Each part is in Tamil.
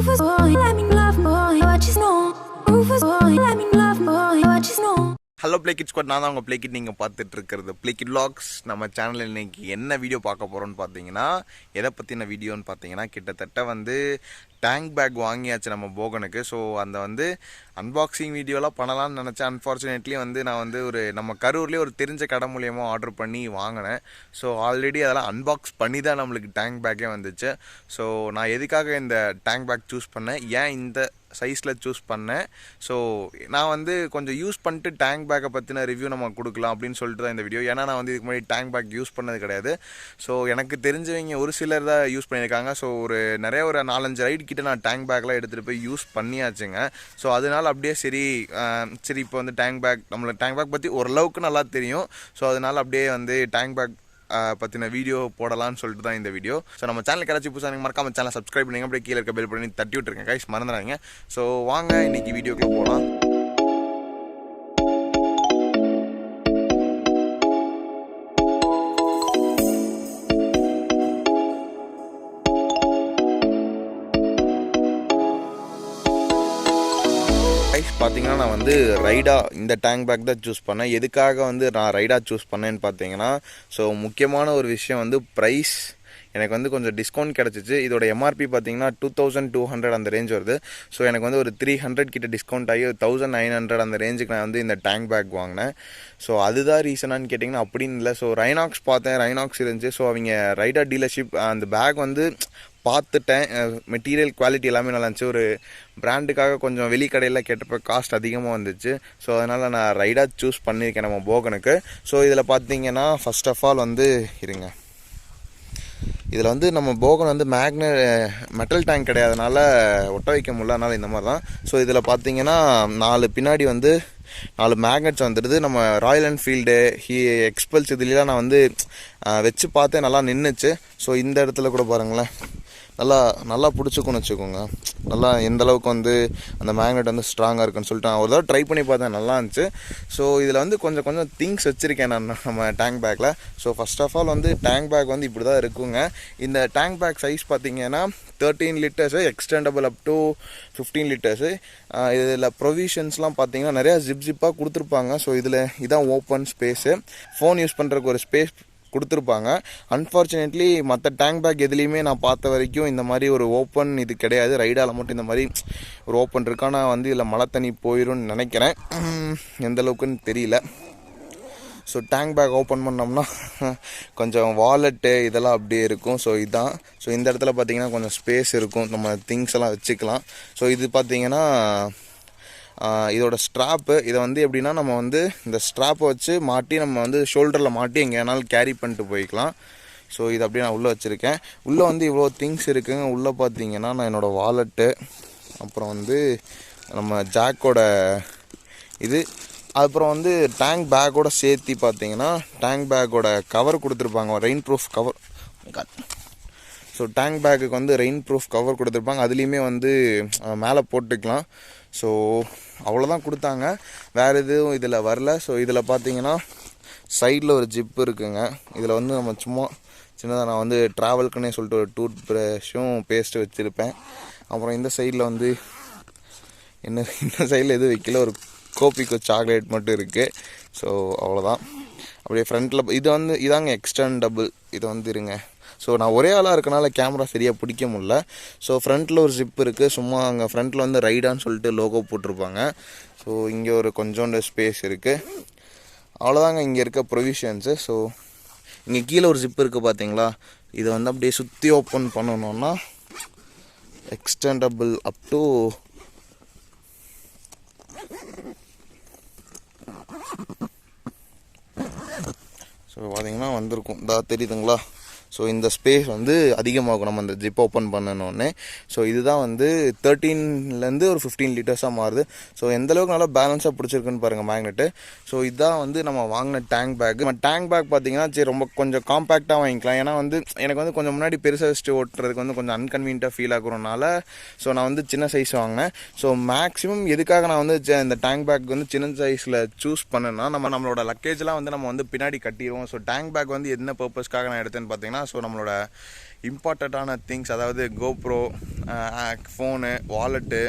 Rufus boy, let me love boy, what you know? Rufus boy, let me love boy, what you know? Hello PlayKid squad, நான் தான் உங்கள் PlayKid. நீங்கள் பார்த்துட்டு இருக்கிறது PlayKid vlogs. நம்ம சேனலில் இன்றைக்கி என்ன வீடியோ பார்க்க போகிறோன்னு பார்த்தீங்கன்னா, எதை பற்றின வீடியோன்னு பார்த்தீங்கன்னா, கிட்டத்தட்ட வந்து டேங்க் பேக் வாங்கியாச்சு நம்ம போகனுக்கு. ஸோ அந்த வந்து அன்பாக்சிங் வீடியோலாம் பண்ணலாம்னு நினச்சேன். அன்ஃபார்ச்சுனேட்லி வந்து நான் வந்து நம்ம கரூர்லேயே ஒரு தெரிஞ்ச கடை மூலியமாக ஆர்டர் பண்ணி வாங்கினேன். ஸோ ஆல்ரெடி அதெல்லாம் அன்பாக்ஸ் பண்ணி தான் நம்மளுக்கு டேங்க் பேக்கே வந்துச்சு. ஸோ நான் எதுக்காக இந்த டேங்க் பேக் சூஸ் பண்ணேன், ஏன் இந்த சைஸில் சூஸ் பண்ணேன், ஸோ நான் வந்து கொஞ்சம் யூஸ் பண்ணிட்டு டேங்க் பேக்கை பற்றின ரிவ்யூ நம்ம கொடுக்கலாம் அப்படின்னு சொல்லிட்டு தான் இந்த வீடியோ. ஏன்னா நான் வந்து இதுக்கு முன்னாடி டேங்க் பேக் யூஸ் பண்ணது கிடையாது. ஸோ எனக்கு தெரிஞ்சவங்க ஒரு சிலர் தான் யூஸ் பண்ணியிருக்காங்க. ஸோ ஒரு 4-5 ரைடு கிட்ட நான் டேங்க் பேக்லாம் எடுத்துகிட்டு போய் யூஸ் பண்ணியாச்சுங்க. ஸோ அதனால் அப்படியே சரி இப்போ வந்து நம்மளுக்கு டேங்க் பேக் பற்றி ஓரளவுக்கு நல்லா தெரியும். ஸோ அதனால் அப்படியே வந்து டேங்க் பேக் பற்றின வீடியோ போடலான்னு சொல்லிட்டு தான் இந்த வீடியோ. ஸோ நம்ம சேனலுக்கு ஏதாச்சும் புதுசாக நீங்கள் மறக்காம சேனல் சப்ஸ்கிரைப் பண்ணிங்க, அப்படியே கீழே இருக்க பெல் பண்ணி தட்டி விட்டுருங்க கைஸ், மறந்துடாதீங்க. ஸோ வாங்க இன்றைக்கி வீடியோக்குள்ளே போகலாம். பார்த்தீங்கன்னா நான் வந்து ரைடா இந்த டேங்க் பேக் தான் சூஸ் பண்ணேன். எதுக்காக வந்து நான் ரைடா சூஸ் பண்ணேன்னு பார்த்தீங்கன்னா, ஸோ முக்கியமான ஒரு விஷயம் வந்து ப்ரைஸ். எனக்கு வந்து கொஞ்சம் டிஸ்கவுண்ட் கிடச்சிச்சு. இதோட எம்ஆர்பி பார்த்தீங்கன்னா 2200 அந்த ரேஞ்ச் வருது. ஸோ எனக்கு வந்து ஒரு 300 கிட்ட டிஸ்கவுண்ட் ஆகி 1900 அந்த ரேஞ்சுக்கு நான் வந்து இந்த டேங்க் பேக் வாங்கினேன். ஸோ அதுதான் ரீசனான்னு கேட்டிங்கன்னா அப்படின்னு இல்லை. ஸோ ரைனாக்ஸ் பார்த்தேன், ரைனாக்ஸ் இருந்துச்சு. ஸோ அவங்க ரைடா டீலர்ஷிப் அந்த பேக் வந்து பார்த்துட்டேன். மெட்டீரியல் குவாலிட்டி எல்லாமே நல்லா இருந்துச்சு. ஒரு பிராண்டுக்காக கொஞ்சம் வெளிக்கடையில் கேட்டப்போ காஸ்ட் அதிகமாக வந்துச்சு. ஸோ அதனால் நான் ரைடா சூஸ் பண்ணியிருக்கேன் நம்ம போகனுக்கு. ஸோ இதில் பார்த்தீங்கன்னா ஃபர்ஸ்ட் ஆஃப் ஆல் வந்து இதில் வந்து நம்ம போகன் வந்து மெட்டல் டேங்க் கிடையாதனால ஒட்ட வைக்க முடியல, அதனால் இந்த மாதிரி தான். ஸோ இதில் பார்த்தீங்கன்னா 4 பின்னாடி வந்து 4 மேக்னெட்ஸ் வந்துடுது. நம்ம ராயல் என்ஃபீல்டு எக்ஸ்பல்ஸ் இதுலாம் நான் வந்து வச்சு பார்த்தேன், நல்லா நின்றுச்சு. ஸோ இந்த இடத்துல கூட பாருங்களேன், நல்லா பிடிச்சிக்குன்னு வச்சுக்கோங்க. நல்லா எந்த அளவுக்கு வந்து அந்த மேக்னெட் வந்து ஸ்ட்ராங்காக இருக்குன்னு சொல்லிட்டு நான் ஒரு தடவை ட்ரை பண்ணி பார்த்தேன், நல்லா இருந்துச்சு. ஸோ இதில் வந்து கொஞ்சம் திங்ஸ் வச்சுருக்கேன் நான் நம்ம டேங்க் பேக்கில். ஸோ ஃபர்ஸ்ட் ஆஃப் ஆல் வந்து டேங்க் பேக் வந்து இப்படி தான் இருக்குங்க. இந்த டேங்க் பேக் சைஸ் பார்த்தீங்கன்னா 13 litres, extendable up to 15 litres. இதில் ப்ரொவிஷன்ஸ்லாம் பார்த்தீங்கன்னா நிறையா ஜிப்பாக கொடுத்துருப்பாங்க. ஸோ இதில் இதான் ஓப்பன் ஸ்பேஸு, ஃபோன் யூஸ் பண்ணுறதுக்கு ஒரு ஸ்பேஸ் கொடுத்துருப்பாங்க. அன்ஃபார்ச்சுனேட்லி மற்ற டேங்க் பேக் எதுலேயுமே நான் பார்த்த வரைக்கும் இந்த மாதிரி ஒரு ஓப்பன் இது கிடையாது. ரைடாவில் மட்டும் இந்த மாதிரி ஒரு ஓப்பன் இருக்கு. ஆனால் வந்து இதில் மழை தண்ணி போயிடும்னு நினைக்கிறேன், எந்த அளவுக்குன்னு தெரியல. ஸோ டேங்க் பேக் ஓப்பன் பண்ணோம்னா கொஞ்சம் வாலெட்டு இதெல்லாம் அப்படியே இருக்கும். ஸோ இதுதான். ஸோ இந்த இடத்துல பார்த்திங்கன்னா கொஞ்சம் ஸ்பேஸ் இருக்கும், நம்ம திங்ஸ் எல்லாம் வச்சுக்கலாம். ஸோ இது பார்த்திங்கன்னா இதோட ஸ்ட்ராப்பு. இதை வந்து எப்படின்னா நம்ம வந்து இந்த ஸ்ட்ராப்பை வச்சு மாட்டி நம்ம வந்து ஷோல்டரில் மாட்டி எங்கேனாலும் கேரி பண்ணிட்டு போய்க்கலாம். ஸோ இது அப்படியே நான் உள்ளே வச்சுருக்கேன். உள்ளே வந்து இவ்வளோ திங்ஸ் இருக்குங்க. உள்ளே பார்த்தீங்கன்னா நான் என்னோடய வாலெட்டு, அப்புறம் வந்து நம்ம ஜாக்கோட இது, அப்புறம் வந்து டேங்க் பேக்கோட சேர்த்து பார்த்தீங்கன்னா டேங்க் பேக்கோட கவர் கொடுத்துருப்பாங்க, rain proof cover. So tank பேக்குக்கு வந்து ரெயின் ப்ரூஃப் கவர் கொடுத்துருப்பாங்க, அதுலேயுமே வந்து மேலே போட்டுக்கலாம். ஸோ அவ்வளோதான் கொடுத்தாங்க, வேறு எதுவும் இதில் வரல. ஸோ இதில் பார்த்தீங்கன்னா சைடில் ஒரு ஜிப்பு இருக்குங்க. இதில் வந்து நம்ம சும்மா சின்னதாக நான் வந்து ட்ராவல்க்குன்னே சொல்லிட்டு ஒரு டூத் ப்ரஷ்ஷும் பேஸ்ட்டு வச்சுருப்பேன். அப்புறம் இந்த சைடில் வந்து இந்த சைடில் எதுவும் வைக்கல, ஒரு கோபிக்கோ சாக்லேட் மட்டும் இருக்குது. ஸோ அவ்வளோதான். அப்படியே ஃப்ரண்ட்டில் இதாங்க எக்ஸ்டெண்டபிள். இது வந்து இருங்க. ஸோ நான் ஒரே ஆளாக இருக்கனால கேமரா சரியாக பிடிக்க முடியல. ஸோ ஃப்ரண்ட்டில் ஒரு ஜிப் இருக்குது, சும்மா அங்கே ஃப்ரண்ட்டில் வந்து ரைடான்னு சொல்லிட்டு லோகோ போட்டிருப்பாங்க. ஸோ இங்கே ஒரு கொஞ்சோண்டு ஸ்பேஸ் இருக்குது, அவ்வளோதாங்க இங்கே இருக்க ப்ரொவிஷன்ஸு. ஸோ இங்கே கீழே ஒரு ஜிப் இருக்குது பார்த்தீங்களா, இதை வந்து அப்படியே சுற்றி ஓப்பன் பண்ணணுன்னா எக்ஸ்டெண்டபிள் அப் டு ஸோ பார்த்தீங்கன்னா வந்திருக்கும், தெரியுதுங்களா. ஸோ இந்த ஸ்பேஸ் வந்து அதிகமாகும் நம்ம அந்த ஜிப் ஓப்பன் பண்ணணுன்னே. ஸோ இதுதான் வந்து 13லேருந்து ஒரு 15 லிட்டர்ஸாக மாறுது. ஸோ எந்தளவுக்கு நல்லா பேலன்ஸாக பிடிச்சிருக்குன்னு பாருங்கள் மேக்னெட்டு. ஸோ இதுதான் வந்து நம்ம வாங்கின டேங்க் பேக். நம்ம டேங்க் பேக் பார்த்தீங்கன்னா சரி ரொம்ப கொஞ்சம் காம்பேக்டாக வாங்கிக்கலாம். ஏன்னா வந்து எனக்கு வந்து கொஞ்சம் முன்னாடி பெருசாக வச்சுட்டு ஓட்டுறதுக்கு வந்து கொஞ்சம் அன்கன்வீனியண்ட்டாக ஃபீல் ஆகுறதுனால ஸோ நான் வந்து சின்ன சைஸ் வாங்கினேன். ஸோ மேக்ஸிமம் எதுக்காக நான் வந்து இந்த டேங்க் பேக் வந்து சின்ன சைஸில் சூஸ் பண்ணேன்னா, நம்மளோட லக்கேஜ்லாம் வந்து நம்ம வந்து பின்னாடி கட்டிடுவோம். ஸோ டேங்க் பேக் வந்து என்ன பர்பஸ்க்காக நான் எடுத்தேன்னு பார்த்தீங்கன்னா, பார்த்தீங்கன்னா ஸோ நம்மளோட இம்பார்ட்டண்ட்டான திங்ஸ், அதாவது கோப்ரோ, ஃபோனு, வாலெட்டு,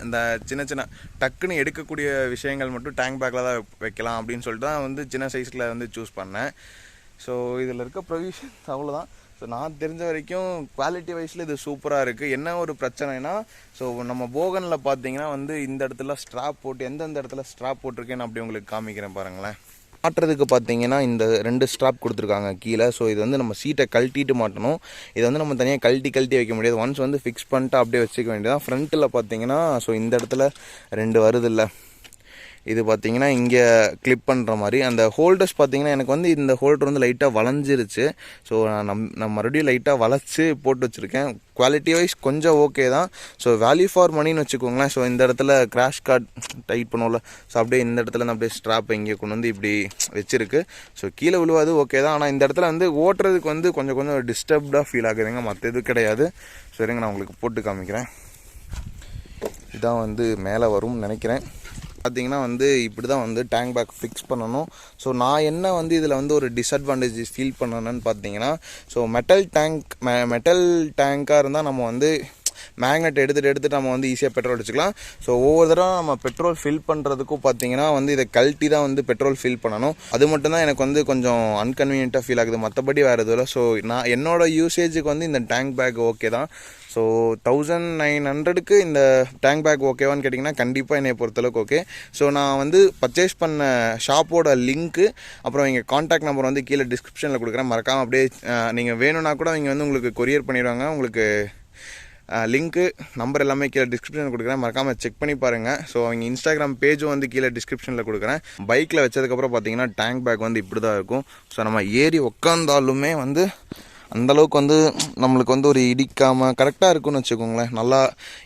இந்த சின்ன சின்ன டக்குன்னு எடுக்கக்கூடிய விஷயங்கள் மட்டும் டேங்க் பேக்கில் தான் வைக்கலாம் அப்படின்னு சொல்லிட்டு தான் வந்து சின்ன சைஸில் வந்து சூஸ் பண்ணேன். ஸோ இதில் இருக்க ப்ரொவிஷன்ஸ் அவ்வளோதான். ஸோ நான் தெரிஞ்ச வரைக்கும் குவாலிட்டி வைஸில் இது சூப்பராக இருக்குது. என்ன ஒரு பிரச்சனைனா, ஸோ நம்ம போகனில் பார்த்தீங்கன்னா வந்து இந்த இடத்துல ஸ்ட்ராப் போட்டு எந்தெந்த இடத்துல ஸ்ட்ராப் போட்டிருக்கேன்னு அப்படி உங்களுக்கு காமிக்கிறேன் பாருங்களேன். மாட்டுறதுக்கு பார்த்தீங்கன்னா இந்த 2 ஸ்ட்ராப் கொடுத்துருக்காங்க கீழே. ஸோ இது வந்து நம்ம சீட்டை கழட்டிட்டு மாட்டணும். இதை வந்து நம்ம தனியாக கழட்டி வைக்க முடியாது. ஒன்ஸ் வந்து ஃபிக்ஸ் பண்ணிட்டு அப்படியே வச்சுக்க வேண்டியதான். ஃப்ரண்ட்டில் பார்த்தீங்கன்னா ஸோ இந்த இடத்துல 2 வருது இல்லை, இது பார்த்தீங்கன்னா இங்கே கிளிப் பண்ணுற மாதிரி. அந்த ஹோல்டர்ஸ் பார்த்தீங்கன்னா எனக்கு வந்து இந்த ஹோல்டர் வந்து லைட்டாக வளைஞ்சிருச்சு. ஸோ நான் மறுபடியும் லைட்டாக வளைச்சி போட்டு வச்சுருக்கேன். குவாலிட்டி வைஸ் கொஞ்சம் ஓகே தான். ஸோ வேல்யூ ஃபார் மணின்னு வச்சுக்கோங்களேன். ஸோ இந்த இடத்துல கிராஷ் கார்டு டைட் பண்ணுவோம்ல, ஸோ அப்படியே இந்த இடத்துல அப்படியே ஸ்ட்ராப் இங்கே கொண்டு வந்து இப்படி வச்சுருக்கு. ஸோ கீழே விழுவாது ஓகே தான். ஆனால் இந்த இடத்துல வந்து ஓட்டுறதுக்கு வந்து கொஞ்சம் டிஸ்டர்ப்டாக ஃபீல் ஆகுதுங்க, மற்ற இது கிடையாது. சரிங்க, நான் உங்களுக்கு போட்டு காமிக்கிறேன். இதான் வந்து மேலே வரும்னு நினைக்கிறேன். பார்த்தீங்கன்னா வந்து இப்படி தான் வந்து டேங்க் பேக் ஃபிக்ஸ் பண்ணணும். ஸோ நான் என்ன வந்து இதில் வந்து ஒரு டிஸ்அட்வான்டேஜ் ஃபீல் பண்ணணுன்னு பார்த்தீங்கன்னா, ஸோ மெட்டல் டேங்காக இருந்தால் நம்ம வந்து மேக்னெட் எடுத்துகிட்டு நம்ம வந்து ஈஸியாக பெட்ரோல் அடிச்சுக்கலாம். ஸோ ஒவ்வொரு தடவை நம்ம பெட்ரோல் ஃபில் பண்ணுறதுக்கும் பார்த்தீங்கன்னா வந்து இதை கழட்டி தான் வந்து பெட்ரோல் ஃபில் பண்ணணும். அது மட்டும்தான் எனக்கு வந்து கொஞ்சம் அன்கன்வீனியண்ட்டாக ஃபீல் ஆகுது, மற்றபடி வேறு எதுவும் இல்லை. ஸோ நான் என்னோடய யூசேஜுக்கு வந்து இந்த டேங்க் பேக் ஓகே தான். ஸோ 1900க்கு இந்த டேங்க் பேக் ஓகேவான்னு கேட்டிங்கன்னா கண்டிப்பாக என்னை பொறுத்தளவுக்கு ஓகே. ஸோ நான் வந்து பர்ச்சேஸ் பண்ண ஷாப்போட லிங்க்கு அப்புறம் எங்கள் காண்டாக்ட் நம்பர் வந்து கீழே டிஸ்கிரிப்ஷனில் கொடுக்குறேன். மறக்காமல் அப்படியே நீங்கள் வேணும்னா கூட அவங்க வந்து உங்களுக்கு கொரியர் பண்ணிடுவாங்க. உங்களுக்கு லிங்க்கு நம்பர் எல்லாமே கீழே டிஸ்கிரிப்ஷனில் கொடுக்குறேன், மறக்காமல் செக் பண்ணி பாருங்கள். ஸோ அவங்க இன்ஸ்டாகிராம் பேஜும் வந்து கீழே டிஸ்கிரிப்ஷனில் கொடுக்குறேன். பைக்கில் வச்சதுக்கப்புறம் பார்த்தீங்கன்னா டேங்க் பேக் வந்து இப்படி தான் இருக்கும். ஸோ நம்ம ஏறி உக்காந்தாலுமே வந்து அந்தளவுக்கு வந்து நம்மளுக்கு வந்து ஒரு இடிக்காமல் கரெக்டாக இருக்குன்னு வச்சுக்கோங்களேன். நல்லா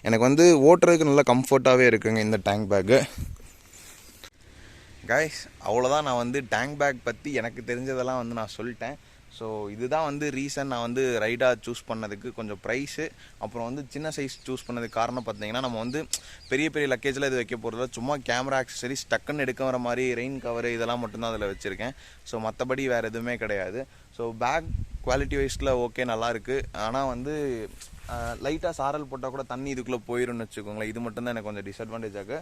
எனக்கு வந்து ஓட்டுறதுக்கு நல்லா கம்ஃபர்ட்டாகவே இருக்குங்க இந்த டேங்க் பேக்கு. கைஸ், அவ்வளோதான். நான் வந்து டேங்க் பேக் பற்றி எனக்கு தெரிஞ்சதெல்லாம் வந்து நான் சொல்லிட்டேன். ஸோ இதுதான் வந்து ரீசன் நான் வந்து ரைடா சூஸ் பண்ணதுக்கு. கொஞ்சம் ப்ரைஸு, அப்புறம் வந்து சின்ன சைஸ் சூஸ் பண்ணதுக்கு காரணம் பார்த்தீங்கன்னா, நம்ம வந்து பெரிய லக்கேஜில் இது வைக்க போகிறதில்ல. சும்மா கேமரா ஆக்சசரிஸ் டக்குன்னு எடுக்க வர மாதிரி ரெயின் கவரு இதெல்லாம் மட்டும்தான் அதில் வச்சுருக்கேன். ஸோ மற்றபடி வேறு எதுவுமே கிடையாது. ஸோ பேக் குவாலிட்டி வைஸில் ஓகே, நல்லாயிருக்கு. ஆனால் வந்து லைட்டாக சாரல் போட்டால் கூட தண்ணி இதுக்குள்ளே போயிடும்னு வச்சுக்கோங்களேன். இது மட்டும்தான் எனக்கு கொஞ்சம் டிஸ்அட்வான்டேஜ் ஆகுது.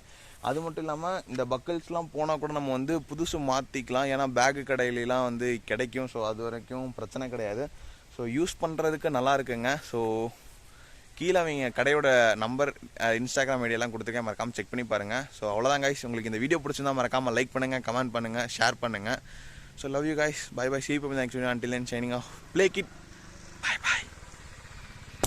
அது மட்டும் இல்லாமல் இந்த பக்கிள்ஸ்லாம் போனால் கூட நம்ம வந்து புதுசு மாற்றிக்கலாம், ஏன்னா பேக்கு கடையிலாம் வந்து கிடைக்கும். ஸோ அது வரைக்கும் பிரச்சனை கிடையாது. ஸோ யூஸ் பண்ணுறதுக்கு நல்லா இருக்குங்க. ஸோ கீழே அவங்க கடையோட நம்பர், இன்ஸ்டாகிராம் ஐடியெல்லாம் கொடுத்துருக்கேன், மறக்காமல் செக் பண்ணி பாருங்கள். ஸோ அவ்வளோதான் கைஸ். உங்களுக்கு இந்த வீடியோ பிடிச்சிருந்தா மறக்காமல் லைக் பண்ணுங்கள், கமெண்ட் பண்ணுங்கள், ஷேர் பண்ணுங்கள். So love you guys. Bye bye. See you in the next video. Until then, signing off. PlayKid. Bye bye.